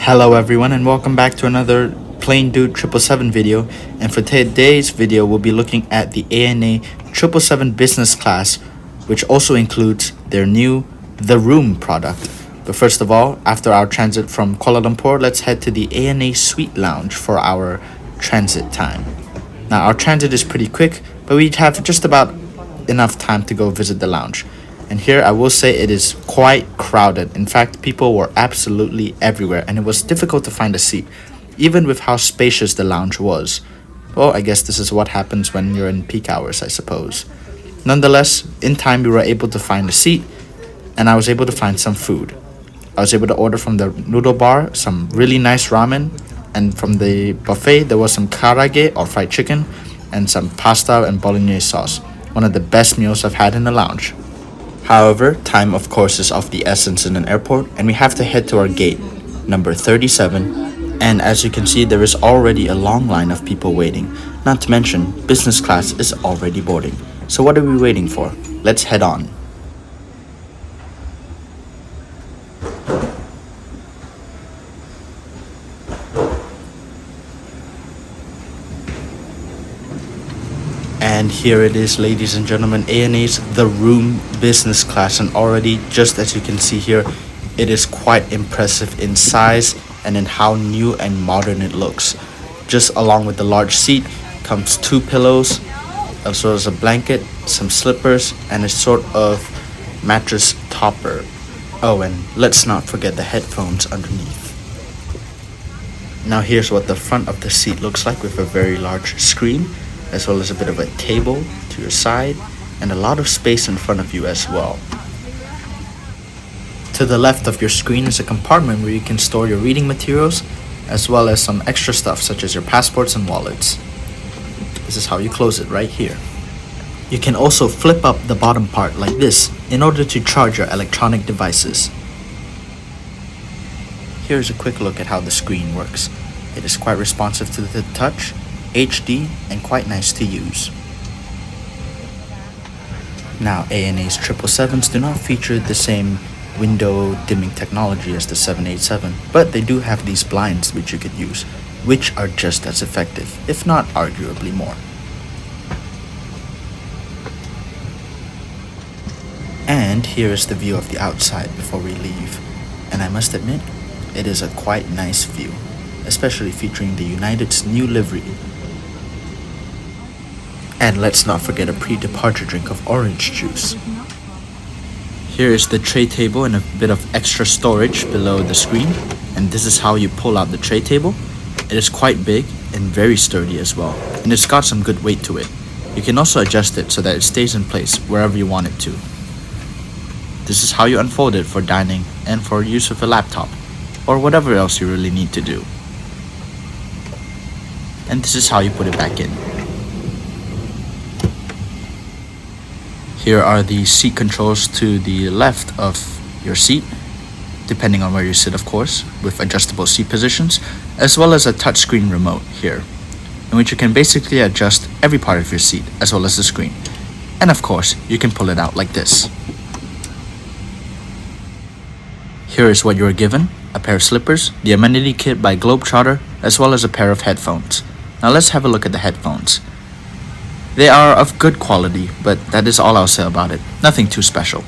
Hello everyone and welcome back to another Plain Dude 777 video, and for today's video we'll be looking at the ANA 777 business class, which also includes their new The Room product. But first of all, after our transit from Kuala Lumpur, let's head to the ANA Suite Lounge for our transit time. Now our transit is pretty quick, but we have just about enough time to go visit the lounge. And here I will say it is quite crowded. In fact, people were absolutely everywhere and it was difficult to find a seat, even with how spacious the lounge was. Well, I guess this is what happens when you're in peak hours, I suppose. Nonetheless, in time we were able to find a seat and I was able to find some food. I was able to order from the noodle bar some really nice ramen, and from the buffet there was some karage or fried chicken and some pasta and bolognese sauce. One of the best meals I've had in the lounge. However, time of course is of the essence in an airport and we have to head to our gate, number 37, and as you can see there is already a long line of people waiting, not to mention business class is already boarding. So what are we waiting for? Let's head on. And here it is, ladies and gentlemen, ANA's The Room business class, and already, just as you can see here, it is quite impressive in size and in how new and modern it looks. Just along with the large seat comes 2 pillows, as well as a blanket, some slippers, and a sort of mattress topper. Oh, and let's not forget the headphones underneath. Now here's what the front of the seat looks like, with a very large screen, as well as a bit of a table to your side and a lot of space in front of you as well. To the left of your screen is a compartment where you can store your reading materials, as well as some extra stuff such as your passports and wallets. This is how you close it right here. You can also flip up the bottom part like this in order to charge your electronic devices. Here's a quick look at how the screen works. It is quite responsive to the touch, HD, and quite nice to use. Now, ANA's 777s do not feature the same window dimming technology as the 787, but they do have these blinds which you could use, which are just as effective, if not arguably more. And here is the view of the outside before we leave, and I must admit, it is a quite nice view, especially featuring the United's new livery. And let's not forget a pre-departure drink of orange juice. Here is the tray table and a bit of extra storage below the screen, and this is how you pull out the tray table. It is quite big and very sturdy as well, and it's got some good weight to it. You can also adjust it so that it stays in place wherever you want it to. This is how you unfold it for dining and for use of a laptop, or whatever else you really need to do. And this is how you put it back in. Here are the seat controls to the left of your seat, depending on where you sit of course, with adjustable seat positions, as well as a touchscreen remote here, in which you can basically adjust every part of your seat as well as the screen. And of course, you can pull it out like this. Here is what you are given: a pair of slippers, the amenity kit by Globetrotter, as well as a pair of headphones. Now let's have a look at the headphones. They are of good quality, but that is all I'll say about it. Nothing too special.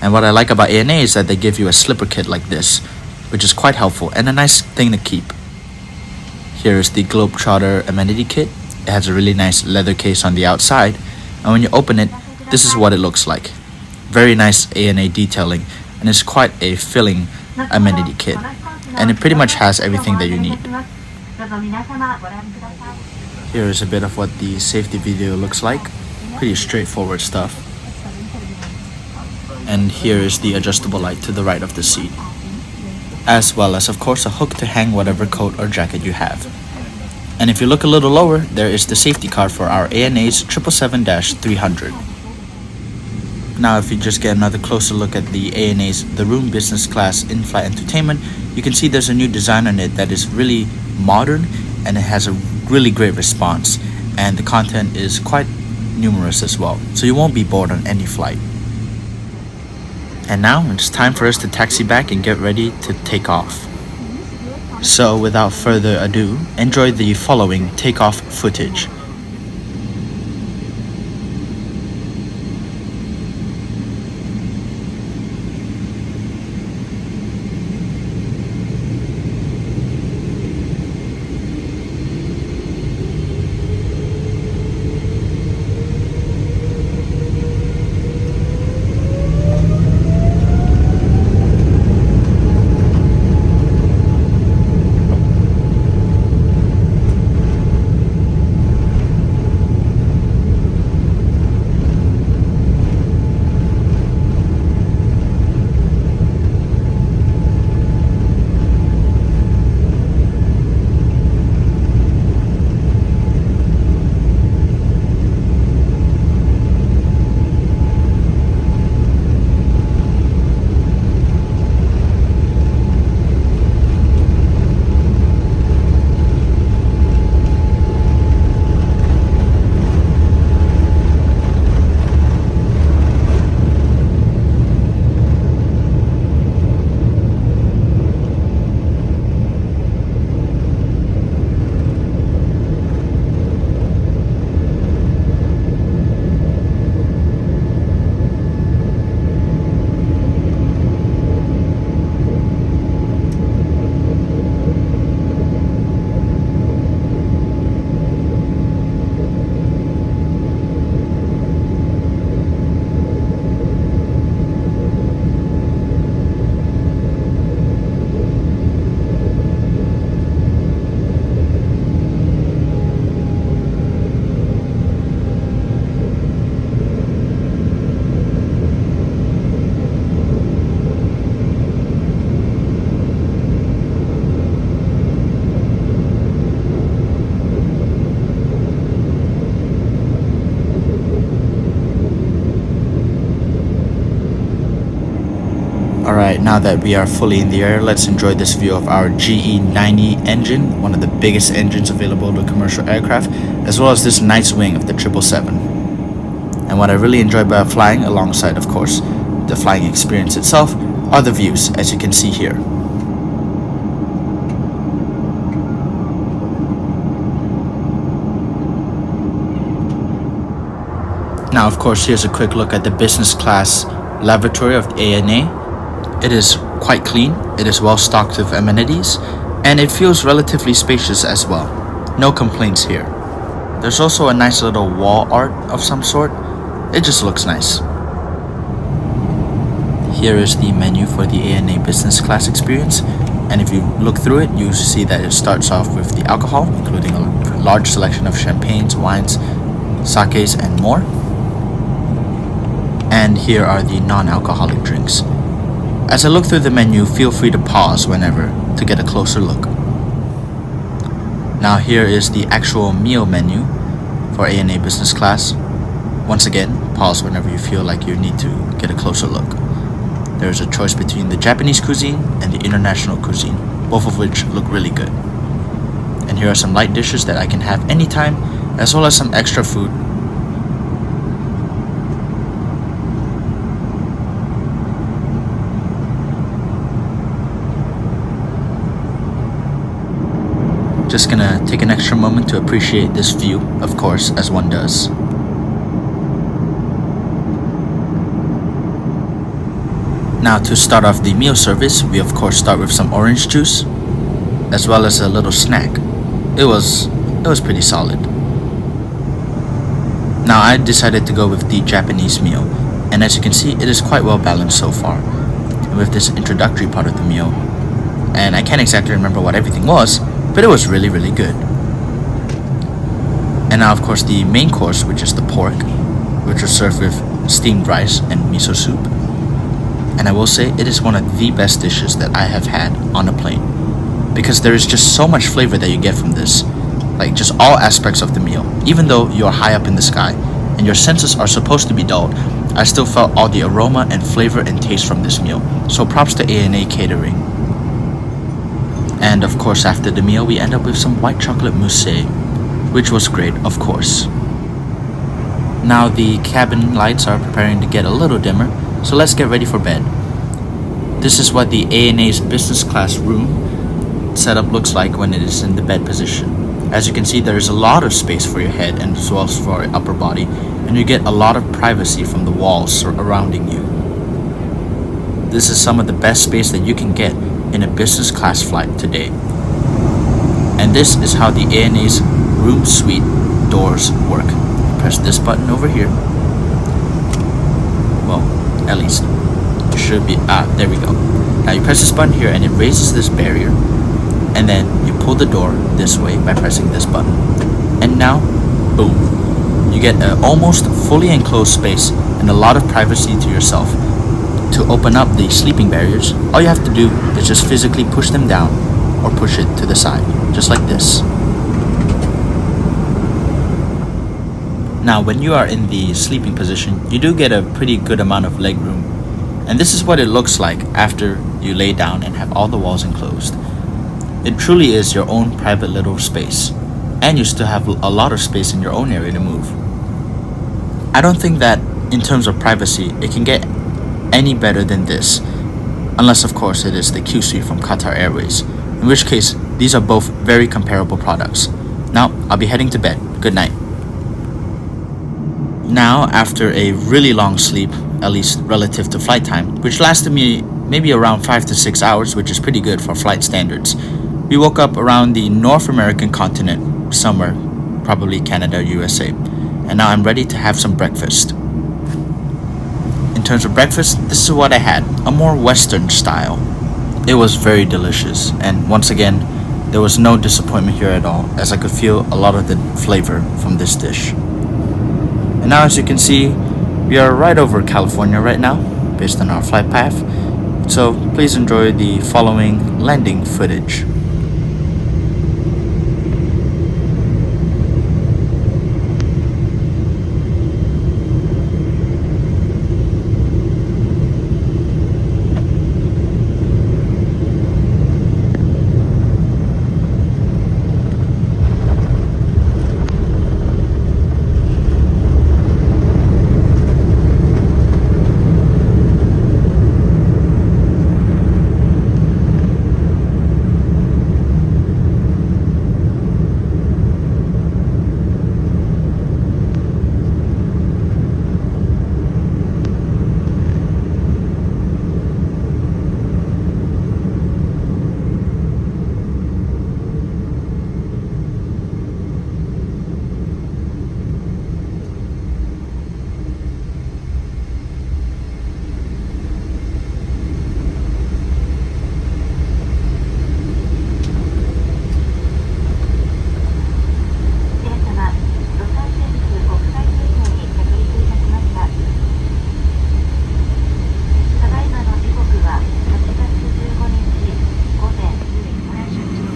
And what I like about ANA is that they give you a slipper kit like this, which is quite helpful and a nice thing to keep. Here is the Globetrotter amenity kit. It has a really nice leather case on the outside, and when you open it, this is what it looks like. Very nice ANA detailing, and it's quite a filling amenity kit, and it pretty much has everything that you need. Here is a bit of what the safety video looks like. Pretty straightforward stuff. And here is the adjustable light to the right of the seat, as well as of course a hook to hang whatever coat or jacket you have. And if you look a little lower, there is the safety card for our ANA's 777-300. Now if you just get another closer look at the ANA's The Room business class in-flight entertainment, you can see there's a new design on it that is really modern, and it has a really great response, and the content is quite numerous as well, so you won't be bored on any flight. And now it's time for us to taxi back and get ready to take off. So without further ado, enjoy the following takeoff footage. Alright, now that we are fully in the air, let's enjoy this view of our GE90 engine, one of the biggest engines available to commercial aircraft, as well as this nice wing of the 777. And what I really enjoy about flying, alongside of course the flying experience itself, are the views, as you can see here. Now of course, here's a quick look at the business class lavatory of the ANA. It is quite clean, it is well stocked with amenities, and it feels relatively spacious as well. No complaints here. There's also a nice little wall art of some sort. It just looks nice. Here is the menu for the ANA business class experience, and if you look through it, you see that it starts off with the alcohol, including a large selection of champagnes, wines, sakes, and more. And here are the non-alcoholic drinks. As I look through the menu, feel free to pause whenever to get a closer look. Now here is the actual meal menu for ANA business class. Once again, pause whenever you feel like you need to get a closer look. There is a choice between the Japanese cuisine and the international cuisine, both of which look really good. And here are some light dishes that I can have anytime, as well as some extra food. Just gonna take an extra moment to appreciate this view, of course, as one does. Now to start off the meal service, we of course start with some orange juice, as well as a little snack. It was pretty solid. Now I decided to go with the Japanese meal, and as you can see, it is quite well balanced so far. And with this introductory part of the meal, and I can't exactly remember what everything was, but it was really, really good. And now of course the main course, which is the pork, which was served with steamed rice and miso soup. And I will say it is one of the best dishes that I have had on a plane, because there is just so much flavor that you get from this, like just all aspects of the meal. Even though you're high up in the sky and your senses are supposed to be dulled, I still felt all the aroma and flavor and taste from this meal. So props to ANA Catering. And of course, after the meal, we end up with some white chocolate mousse, which was great, of course. Now the cabin lights are preparing to get a little dimmer, so let's get ready for bed. This is what the ANA's business class room setup looks like when it is in the bed position. As you can see, there is a lot of space for your head and as well as for your upper body, and you get a lot of privacy from the walls surrounding you. This is some of the best space that you can get in a business class flight today. And this is how the ANA's room suite doors work. Press this button over here. Well, at least it should be, there we go. Now you press this button here and it raises this barrier, and then you pull the door this way by pressing this button, and now boom, you get an almost fully enclosed space and a lot of privacy to yourself. To open up the sleeping barriers, all you have to do is just physically push them down or push it to the side, just like this. Now when you are in the sleeping position, you do get a pretty good amount of leg room, and this is what it looks like after you lay down and have all the walls enclosed. It truly is your own private little space, and you still have a lot of space in your own area to move. I don't think that in terms of privacy it can get any better than this, unless of course it is the Q Suite from Qatar Airways, in which case these are both very comparable products. Now I'll be heading to bed. Good night. Now after a really long sleep, at least relative to flight time, which lasted me maybe around 5 to 6 hours, which is pretty good for flight standards, we woke up around the North American continent, somewhere, probably Canada or USA, and now I'm ready to have some breakfast. In terms of breakfast, this is what I had, a more Western style. It was very delicious, and once again, there was no disappointment here at all, as I could feel a lot of the flavor from this dish. And now as you can see, we are right over California right now, based on our flight path, so please enjoy the following landing footage.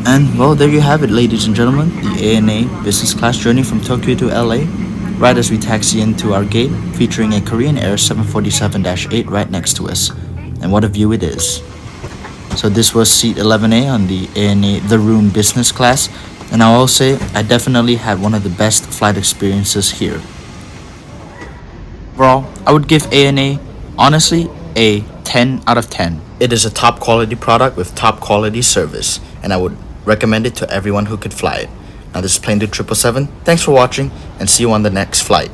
And well, there you have it, ladies and gentlemen, the ANA business class journey from Tokyo to LA, right as we taxi into our gate, featuring a Korean Air 747-8 right next to us. And what a view it is. So this was seat 11A on the ANA The Room business class, and I will say I definitely had one of the best flight experiences here. Overall, I would give ANA, honestly, a 10 out of 10. It is a top quality product with top quality service, and I would recommend it to everyone who could fly it. Now this is Plane Dude 777. Thanks for watching, and see you on the next flight.